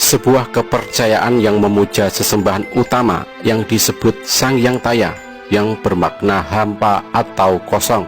sebuah kepercayaan yang memuja sesembahan utama yang disebut Sang Hyang Taya, yang bermakna hampa atau kosong.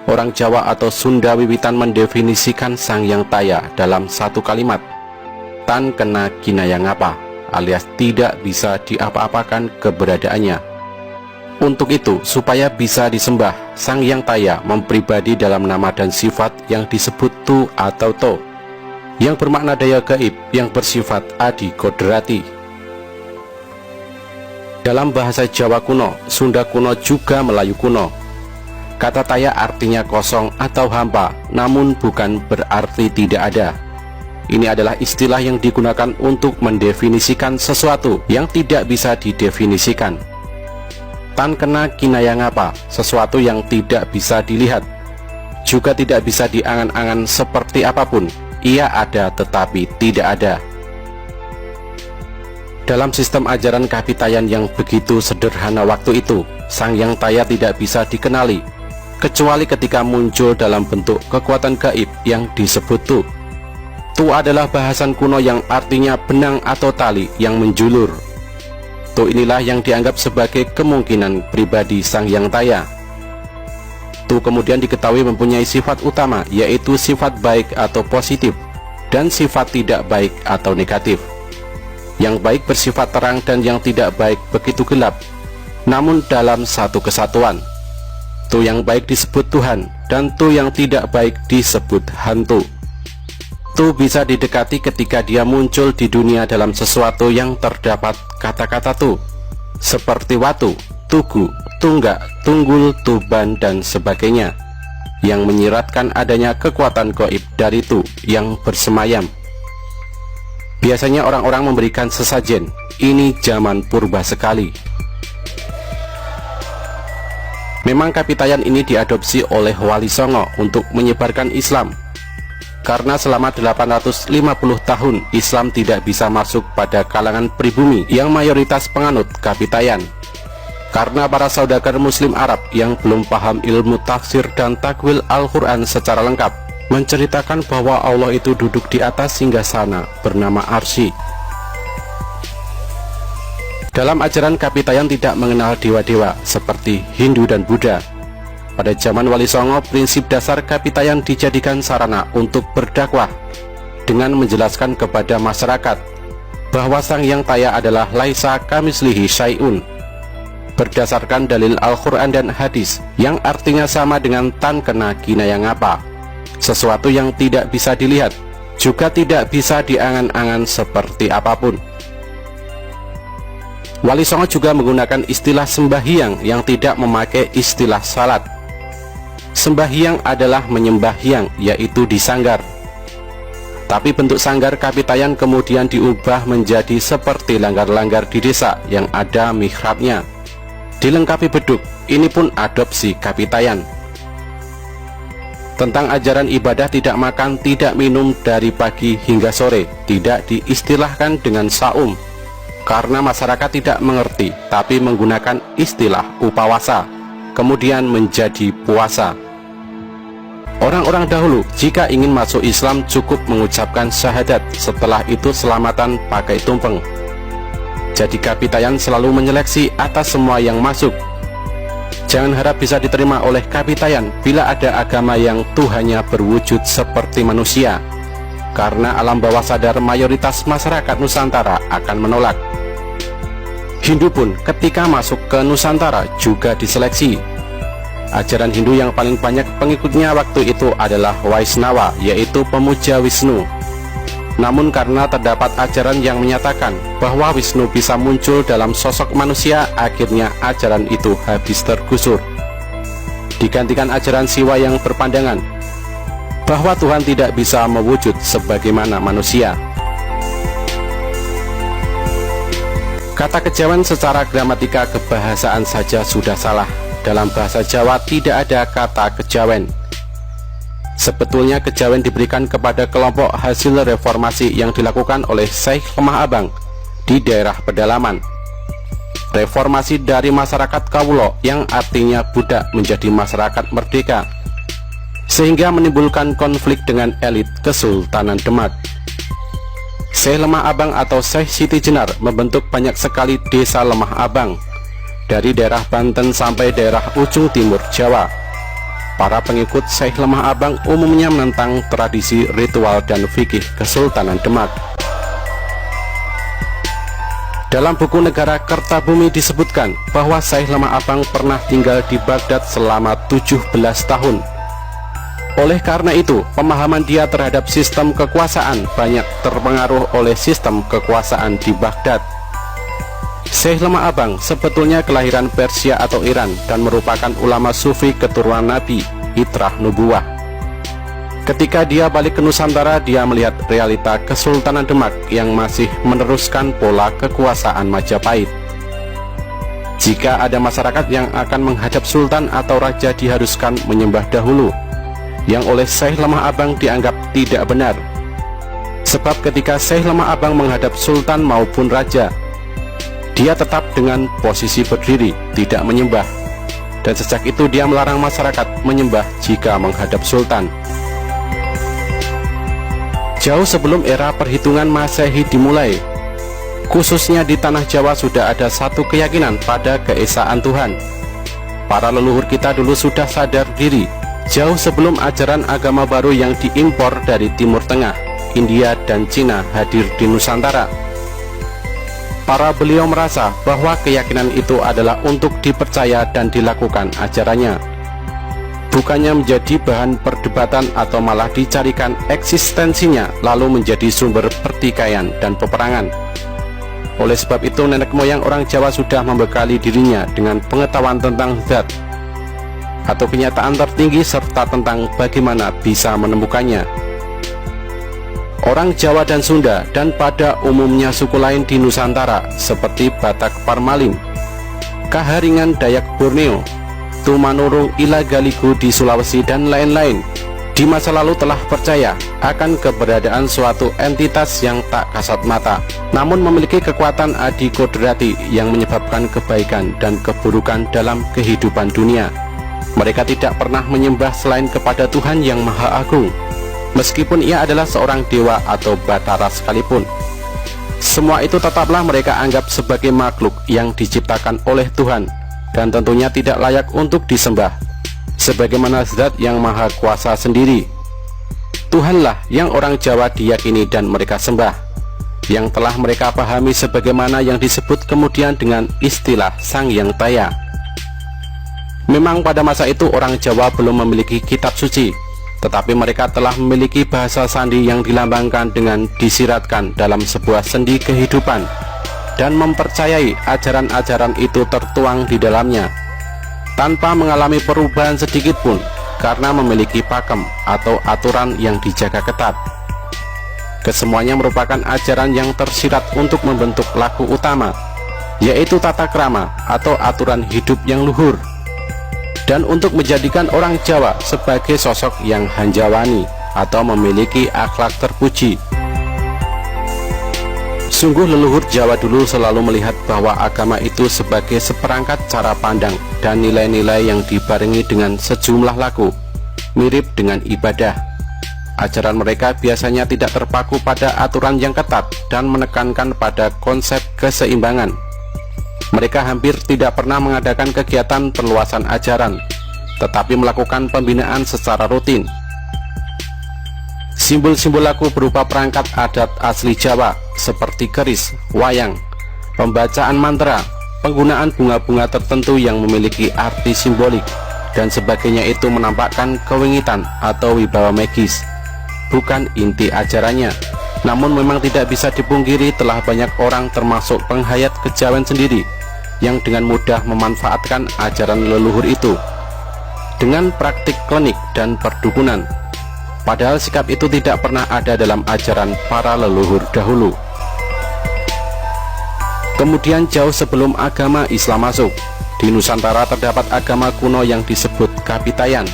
Orang Jawa atau Sunda wiwitan mendefinisikan Sang Hyang Taya dalam satu kalimat, tan kena kinaya ngapa, alias tidak bisa diapa-apakan keberadaannya. Untuk itu, supaya bisa disembah, Sang Hyang Taya mempribadi dalam nama dan sifat yang disebut tu atau to, yang bermakna daya gaib yang bersifat adi kodrati. Dalam bahasa Jawa kuno, Sunda kuno, juga Melayu kuno, kata taya artinya kosong atau hampa, namun bukan berarti tidak ada. Ini adalah istilah yang digunakan untuk mendefinisikan sesuatu yang tidak bisa didefinisikan. Tan kena kinaya ngapa, sesuatu yang tidak bisa dilihat, juga tidak bisa diangan-angan seperti apapun. Ia ada tetapi tidak ada. Dalam sistem ajaran Kapitayan yang begitu sederhana waktu itu, Sang Hyang Taya tidak bisa dikenali kecuali ketika muncul dalam bentuk kekuatan gaib yang disebut tu. Tu adalah bahasan kuno yang artinya benang atau tali yang menjulur. Tu inilah yang dianggap sebagai kemungkinan pribadi Sang Hyang Taya. Tu kemudian diketahui mempunyai sifat utama, yaitu sifat baik atau positif, dan sifat tidak baik atau negatif. Yang baik bersifat terang dan yang tidak baik begitu gelap, namun dalam satu kesatuan. Tu yang baik disebut Tuhan, dan tu yang tidak baik disebut hantu. Tu bisa didekati ketika dia muncul di dunia dalam sesuatu yang terdapat kata-kata tu, seperti watu, tugu, tunggak, tunggul, tuban, dan sebagainya, yang menyiratkan adanya kekuatan gaib dari tu yang bersemayam. Biasanya orang-orang memberikan sesajen. Ini zaman purba sekali. Memang Kapitayan ini diadopsi oleh Wali Songo untuk menyebarkan Islam, karena selama 850 tahun Islam tidak bisa masuk pada kalangan pribumi yang mayoritas penganut Kapitayan. Karena para saudagar muslim Arab yang belum paham ilmu tafsir dan takwil Al-Quran secara lengkap menceritakan bahwa Allah itu duduk di atas singgasana bernama Arsy. Dalam ajaran Kapitayan tidak mengenal dewa-dewa seperti Hindu dan Buddha. Pada zaman Wali Songo, prinsip dasar Kapitayan dijadikan sarana untuk berdakwah dengan menjelaskan kepada masyarakat bahwa Sang Hyang Taya adalah laisa kamislihi syai'un, berdasarkan dalil Al-Quran dan hadis yang artinya sama dengan tan kena kinaya ngapa, sesuatu yang tidak bisa dilihat, juga tidak bisa diangan-angan seperti apapun. Wali Songo juga menggunakan istilah sembahyang yang tidak memakai istilah salat. Sembahyang adalah menyembah hyang, yaitu disanggar. Tapi bentuk sanggar Kapitayan kemudian diubah menjadi seperti langgar-langgar di desa yang ada mihrabnya, dilengkapi beduk. Ini pun adopsi Kapitayan. Tentang ajaran ibadah tidak makan, tidak minum dari pagi hingga sore tidak diistilahkan dengan saum, karena masyarakat tidak mengerti, tapi menggunakan istilah upawasa, kemudian menjadi puasa. Orang-orang dahulu jika ingin masuk Islam cukup mengucapkan syahadat, setelah itu selamatan pakai tumpeng. Jadi Kapitayan selalu menyeleksi atas semua yang masuk. Jangan harap bisa diterima oleh Kapitayan bila ada agama yang Tuhannya berwujud seperti manusia, karena alam bawah sadar mayoritas masyarakat Nusantara akan menolak. Hindu pun ketika masuk ke Nusantara juga diseleksi. Ajaran Hindu yang paling banyak pengikutnya waktu itu adalah Vaisnava, yaitu pemuja Wisnu. Namun karena terdapat ajaran yang menyatakan bahwa Wisnu bisa muncul dalam sosok manusia, akhirnya ajaran itu habis tergusur. Digantikan ajaran Siwa yang berpandangan bahwa Tuhan tidak bisa mewujud sebagaimana manusia. Kata kejawen secara gramatika kebahasaan saja sudah salah. Dalam bahasa Jawa tidak ada kata kejawen. Sebetulnya kejawen diberikan kepada kelompok hasil reformasi yang dilakukan oleh Syekh Lemah Abang di daerah pedalaman. Reformasi dari masyarakat Kawulo yang artinya budak menjadi masyarakat merdeka, sehingga menimbulkan konflik dengan elit Kesultanan Demak. Syekh Lemah Abang atau Syekh Siti Jenar membentuk banyak sekali desa Lemah Abang, dari daerah Banten sampai daerah ujung timur Jawa. Para pengikut Syekh Lemah Abang umumnya menentang tradisi ritual dan fikih Kesultanan Demak. Dalam buku Negara Kertabumi disebutkan bahwa Syekh Lemah Abang pernah tinggal di Baghdad selama 17 tahun. Oleh karena itu, pemahaman dia terhadap sistem kekuasaan banyak terpengaruh oleh sistem kekuasaan di Baghdad. Syekh Lemah Abang sebetulnya kelahiran Persia atau Iran dan merupakan ulama sufi keturunan Nabi, Itrah Nubuwah. Ketika dia balik ke Nusantara, dia melihat realita Kesultanan Demak yang masih meneruskan pola kekuasaan Majapahit. Jika ada masyarakat yang akan menghadap sultan atau raja, diharuskan menyembah dahulu, yang oleh Syekh Lemah Abang dianggap tidak benar. Sebab ketika Syekh Lemah Abang menghadap sultan maupun raja, dia tetap dengan posisi berdiri, tidak menyembah. Dan sejak itu dia melarang masyarakat menyembah jika menghadap sultan. Jauh sebelum era perhitungan Masehi dimulai, khususnya di tanah Jawa, sudah ada satu keyakinan pada keesaan Tuhan. Para leluhur kita dulu sudah sadar diri, jauh sebelum ajaran agama baru yang diimpor dari Timur Tengah, India dan Cina hadir di Nusantara. Para beliau merasa bahwa keyakinan itu adalah untuk dipercaya dan dilakukan ajarannya, bukannya menjadi bahan perdebatan atau malah dicarikan eksistensinya lalu menjadi sumber pertikaian dan peperangan. Oleh sebab itu, nenek moyang orang Jawa sudah membekali dirinya dengan pengetahuan tentang zat atau kenyataan tertinggi serta tentang bagaimana bisa menemukannya. Orang Jawa dan Sunda dan pada umumnya suku lain di Nusantara seperti Batak Parmalim, Kaharingan Dayak Borneo, Tumanurung Ilagaligo di Sulawesi dan lain-lain, di masa lalu telah percaya akan keberadaan suatu entitas yang tak kasat mata, namun memiliki kekuatan adikodrati yang menyebabkan kebaikan dan keburukan dalam kehidupan dunia. Mereka tidak pernah menyembah selain kepada Tuhan yang Maha Agung, meskipun ia adalah seorang dewa atau batara sekalipun. Semua itu tetaplah mereka anggap sebagai makhluk yang diciptakan oleh Tuhan dan tentunya tidak layak untuk disembah, sebagaimana zat yang maha kuasa sendiri. Tuhanlah yang orang Jawa diyakini dan mereka sembah, yang telah mereka pahami sebagaimana yang disebut kemudian dengan istilah Sang Hyang Taya. Memang pada masa itu orang Jawa belum memiliki kitab suci, tetapi mereka telah memiliki bahasa sandi yang dilambangkan dengan disiratkan dalam sebuah sendi kehidupan, dan mempercayai ajaran-ajaran itu tertuang di dalamnya, tanpa mengalami perubahan sedikit pun, karena memiliki pakem atau aturan yang dijaga ketat. Kesemuanya merupakan ajaran yang tersirat untuk membentuk laku utama, yaitu tata krama atau aturan hidup yang luhur, dan untuk menjadikan orang Jawa sebagai sosok yang hanjawani atau memiliki akhlak terpuji. Sungguh leluhur Jawa dulu selalu melihat bahwa agama itu sebagai seperangkat cara pandang dan nilai-nilai yang dibarengi dengan sejumlah laku, mirip dengan ibadah. Ajaran mereka biasanya tidak terpaku pada aturan yang ketat dan menekankan pada konsep keseimbangan. Mereka hampir tidak pernah mengadakan kegiatan perluasan ajaran, tetapi melakukan pembinaan secara rutin. Simbol-simbol laku berupa perangkat adat asli Jawa seperti keris, wayang, pembacaan mantra, penggunaan bunga-bunga tertentu yang memiliki arti simbolik, dan sebagainya itu menampakkan kewengitan atau wibawa magis, bukan inti ajarannya. Namun memang tidak bisa dipungkiri telah banyak orang termasuk penghayat kejawen sendiri yang dengan mudah memanfaatkan ajaran leluhur itu dengan praktik klinik dan perdukunan, padahal sikap itu tidak pernah ada dalam ajaran para leluhur dahulu. Kemudian jauh sebelum agama Islam masuk, di Nusantara terdapat agama kuno yang disebut Kapitayan,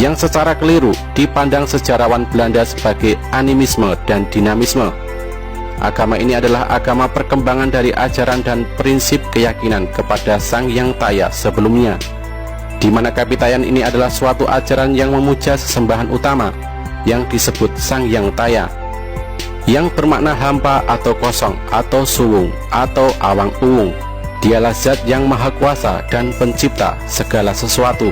yang secara keliru dipandang sejarawan Belanda sebagai animisme dan dinamisme. Agama ini adalah agama perkembangan dari ajaran dan prinsip keyakinan kepada Sang Hyang Taya sebelumnya, di mana Kapitayan ini adalah suatu ajaran yang memuja sesembahan utama yang disebut Sang Hyang Taya. yang bermakna hampa atau kosong atau suwung atau awang uwung. Dialah zat yang maha kuasa dan pencipta segala sesuatu.